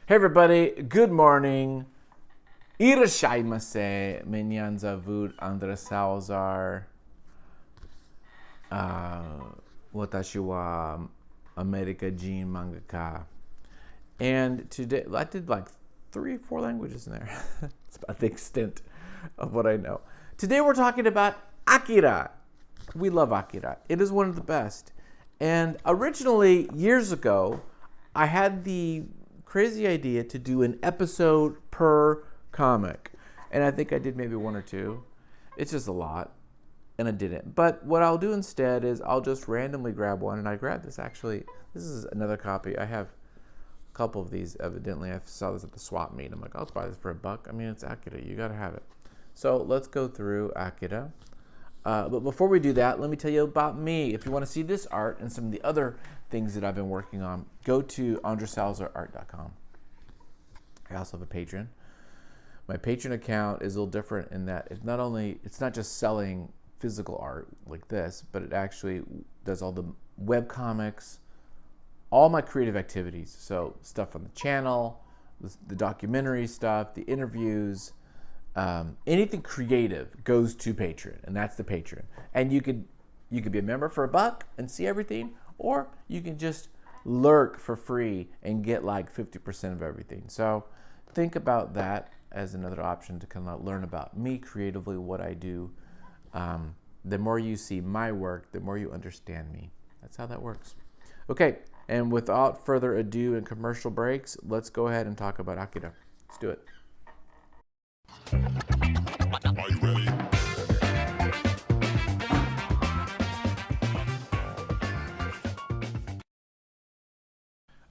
Hey everybody, good morning. Irashaimase, Minyan Zavud, Andres Salazar, Watashi wa America Jin Mangaka. And today, I did like 3 or 4 languages in there. It's about the extent of what I know. Today we're talking about Akira. We love Akira. It is one of the best. And originally, years ago, I had the crazy idea to do an episode per comic. And I think I did maybe 1 or 2. It's just a lot. And I didn't. But what I'll do instead is I'll just randomly grab one. And I grabbed this actually. This is another copy. I have a couple of these, evidently. I saw this at the swap meet. I'm like, I'll buy this for $1. I mean, it's Akira. You got to have it. So let's go through Akira. But before we do that, let me tell you about me. If you want to see this art and some of the other things that I've been working on, go to andresalazarart.com. I also have a Patreon. My Patreon account is a little different in that it's not just selling physical art like this, but it actually does all the web comics, all my creative activities. So stuff on the channel, the documentary stuff, the interviews, anything creative goes to Patreon, and that's the Patreon. And you could be a member for $1 and see everything, or you can just lurk for free and get like 50% of everything. So think about that as another option to kind of learn about me creatively, what I do. The more you see my work, the more you understand me. That's how that works. Okay, and without further ado and commercial breaks, let's go ahead and talk about Akira. Let's do it. Are you ready?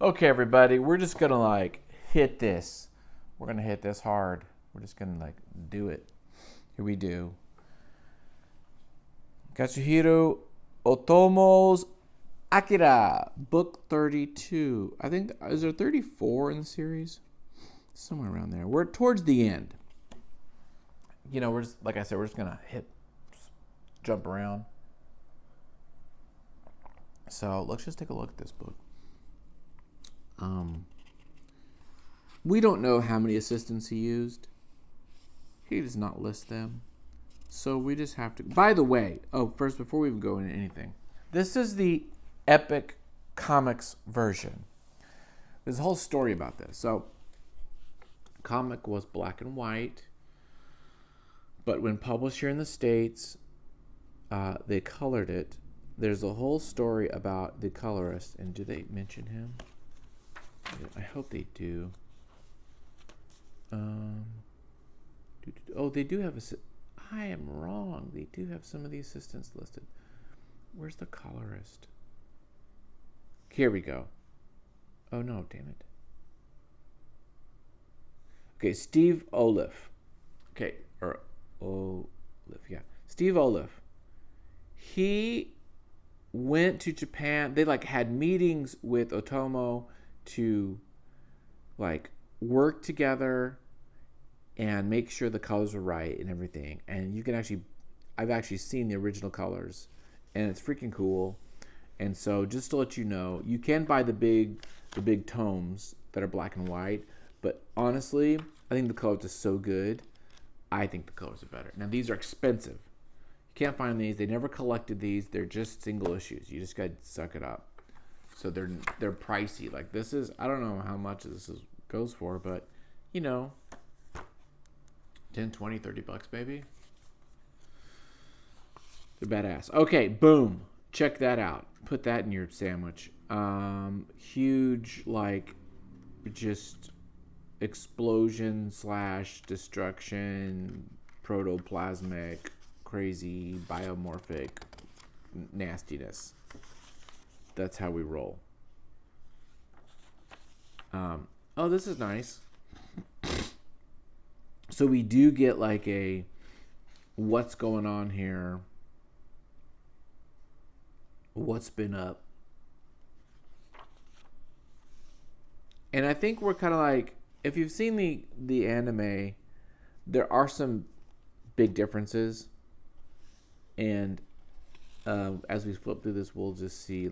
Okay, everybody, we're just gonna hit this. We're gonna hit this hard. We're just gonna do it. Here we do. Katsuhiro Otomo's Akira, book 32. I think, is there 34 in the series? Somewhere around there. We're towards the end. You know, we're just, like I said, we're just gonna jump around. So let's just take a look at this book. We don't know how many assistants he used. He does not list them. So we just have to... By the way, first, before we even go into anything, this is the Epic Comics version. There's a whole story about this. So, comic was black and white, but when published here in the States, they colored it. There's a whole story about the colorist, and do they mention him? I hope they do. They do have I am wrong. They do have some of the assistants listed. Where's the colorist? Here we go. Oh no, damn it. Okay, Steve Oliff. Okay, or Oliff, yeah. Steve Oliff. He went to Japan. They had meetings with Otomo to work together and make sure the colors were right and everything. And you can I've actually seen the original colors, and it's freaking cool. And so just to let you know, you can buy the big tomes that are black and white, but honestly, I think the colors are so good. I think the colors are better. Now these are expensive. You can't find these. They never collected these. They're just single issues. You just got to suck it up. So they're pricey. This is, I don't know how much goes for, but 10, 20, $30 maybe. They're badass. Okay, boom. Check that out. Put that in your sandwich. Huge, just explosion / destruction, protoplasmic, crazy, biomorphic nastiness. That's how we roll. This is nice. So we do get a what's going on here, what's been up. And I think we're kind of if you've seen the anime, there are some big differences. And as we flip through this, we'll just see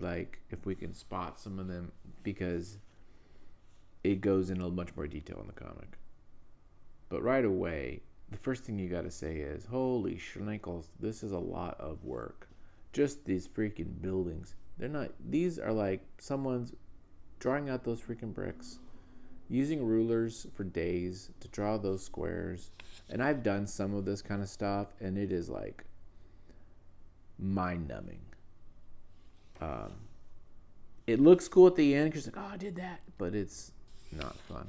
if we can spot some of them, because it goes into much more detail in the comic. But right away, the first thing you got to say is, holy schnickles, this is a lot of work. Just these freaking buildings. They're not, these are like someone's drawing out those freaking bricks, using rulers for days to draw those squares. And I've done some of this kind of stuff, and it is like mind-numbing. It looks cool at the end because you're like, oh, I did that, but it's not fun.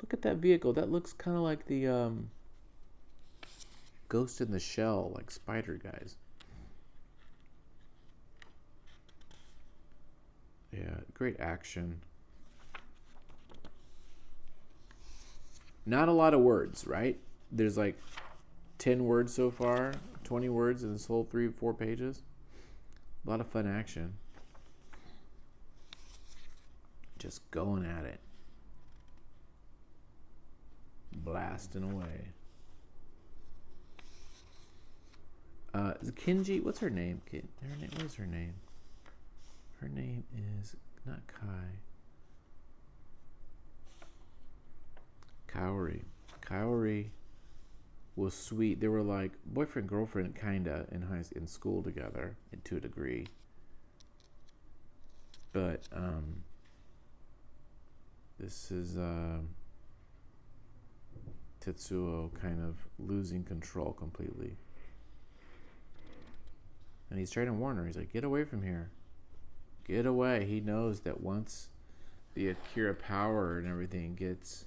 Look at that vehicle. That looks kind of like the Ghost in the Shell, like spider guys. Yeah, great action. Not a lot of words, right? There's like 10 words so far, 20 words in this whole 3-4 pages. A lot of fun action. Just going at it. Blasting away. Kinji, what's her name? What is her name? Her name is not Kai. Kaori was sweet. They were like boyfriend girlfriend kinda in school together to a degree. But this is Tetsuo kind of losing control completely. And he's trying to warn her. He's like, get away from here. Get away. He knows that once the Akira power and everything gets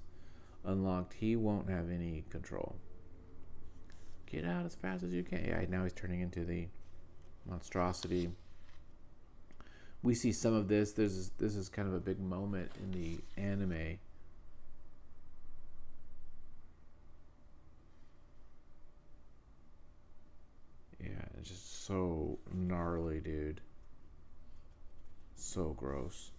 unlocked, he won't have any control. Get out as fast as you can. Yeah, now he's turning into the monstrosity. We see some of this. This is kind of a big moment in the anime. Yeah, it's just so gnarly, dude. So gross.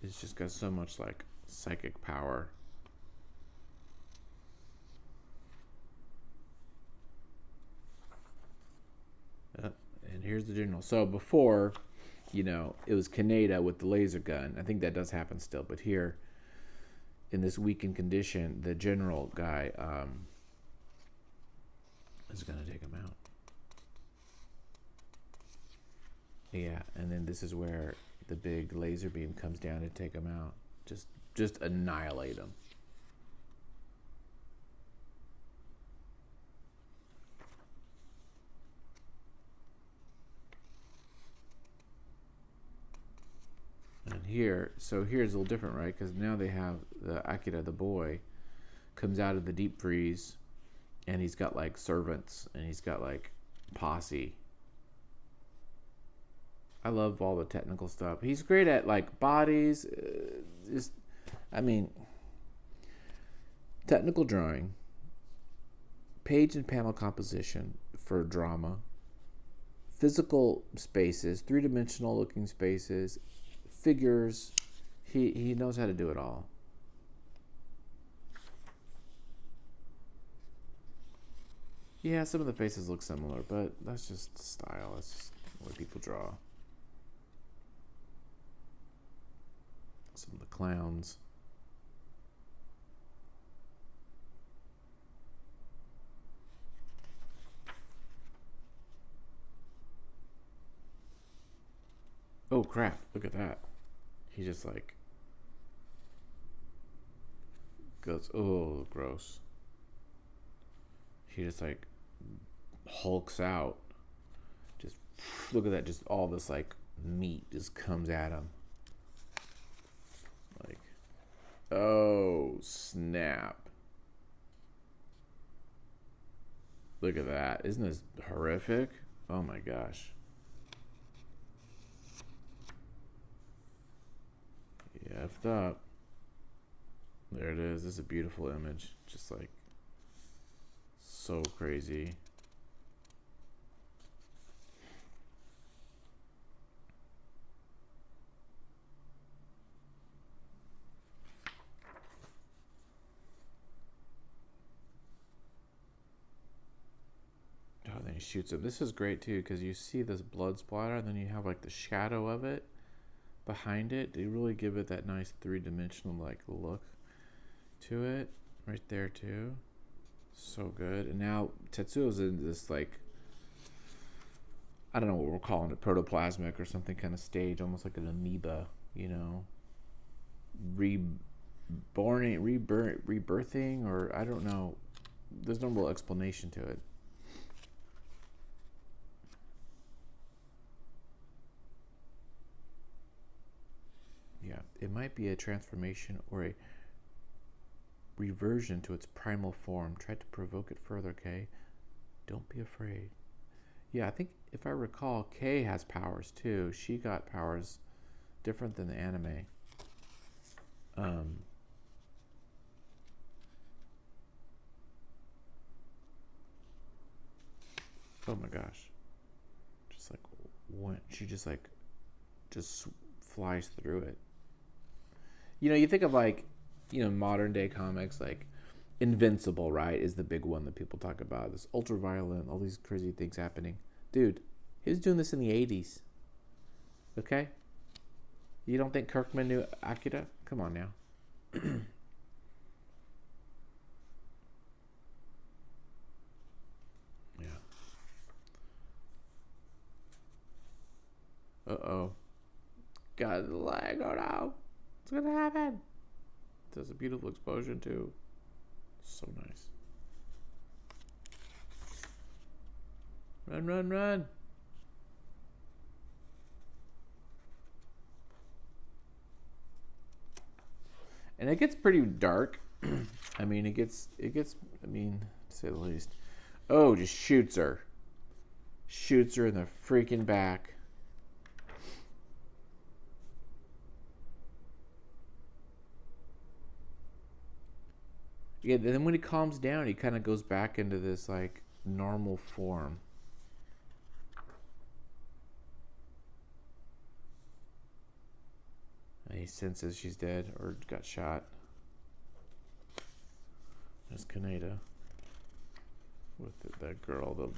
It's just got so much like psychic power. And here's the general. So before, it was Kaneda with the laser gun. I think that does happen still, but here, in this weakened condition, the general guy is gonna take him out. Yeah, and then this is where the big laser beam comes down to take him out. Just annihilate him. And here's a little different, right? Because now they have the Akira, the boy, comes out of the deep freeze, and he's got like servants, and he's got like posse. I love all the technical stuff. He's great at like bodies. Technical drawing, page and panel composition for drama, physical spaces, three-dimensional looking spaces, figures. He knows how to do it all. Yeah, some of the faces look similar, but that's just style. That's just the way people draw. Some of the clowns. Oh crap, look at that. He just like goes, oh, gross. He just like hulks out. Just look at that, just all this like meat just comes at him. Like, oh snap. Look at that. Isn't this horrific? Oh my gosh. Effed up. There it is. This is a beautiful image. Just like so crazy. Oh, then he shoots him. This is great too because you see this blood splatter, and then you have like the shadow of it behind it. They really give it that nice three-dimensional like look to it right there too. So good. And now Tetsuo's in this like, I don't know what we're calling it, protoplasmic or something kind of stage, almost like an amoeba, you know, rebirthing, or I don't know. There's no real explanation to it. Yeah, it might be a transformation or a reversion to its primal form. Try to provoke it further, Kay. Don't be afraid. Yeah, I think if I recall, Kay has powers too. She got powers different than the anime. Oh my gosh. Just like when she just flies through it. You know, you think of like, you know, modern day comics, like Invincible, right, is the big one that people talk about. This ultraviolet, all these crazy things happening. Dude, he was doing this in the 80s. Okay? You don't think Kirkman knew Akira? Come on now. Yeah. Uh-oh. Got the leg. Oh no. What's gonna happen? There's a beautiful explosion too. So nice. Run, run, run. And it gets pretty dark. I mean, it gets, I mean, to say the least. Oh, just shoots her. Shoots her in the freaking back. Yeah, then when he calms down, he kind of goes back into this, like, normal form. And he senses she's dead or got shot. There's Kaneda with that girl, there's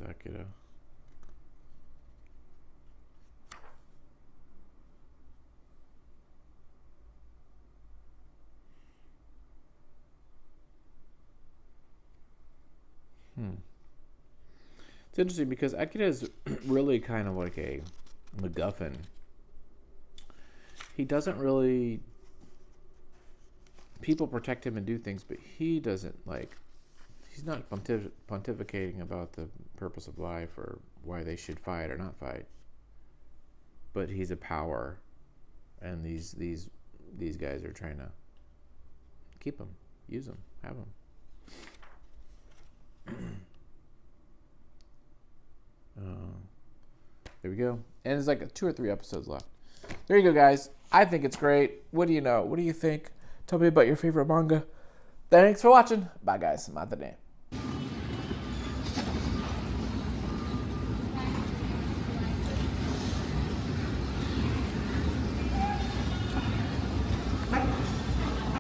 Akira. It's interesting because Akira is really kind of like a MacGuffin. He doesn't really... People protect him and do things, but he doesn't, like... He's not pontificating about the purpose of life or why they should fight or not fight. But he's a power, and these guys are trying to keep him, use him, have him. There we go. And there's like 2 or 3 episodes left. There you go, guys. I think it's great. What do you know? What do you think? Tell me about your favorite manga. Thanks for watching. Bye, guys. Matane.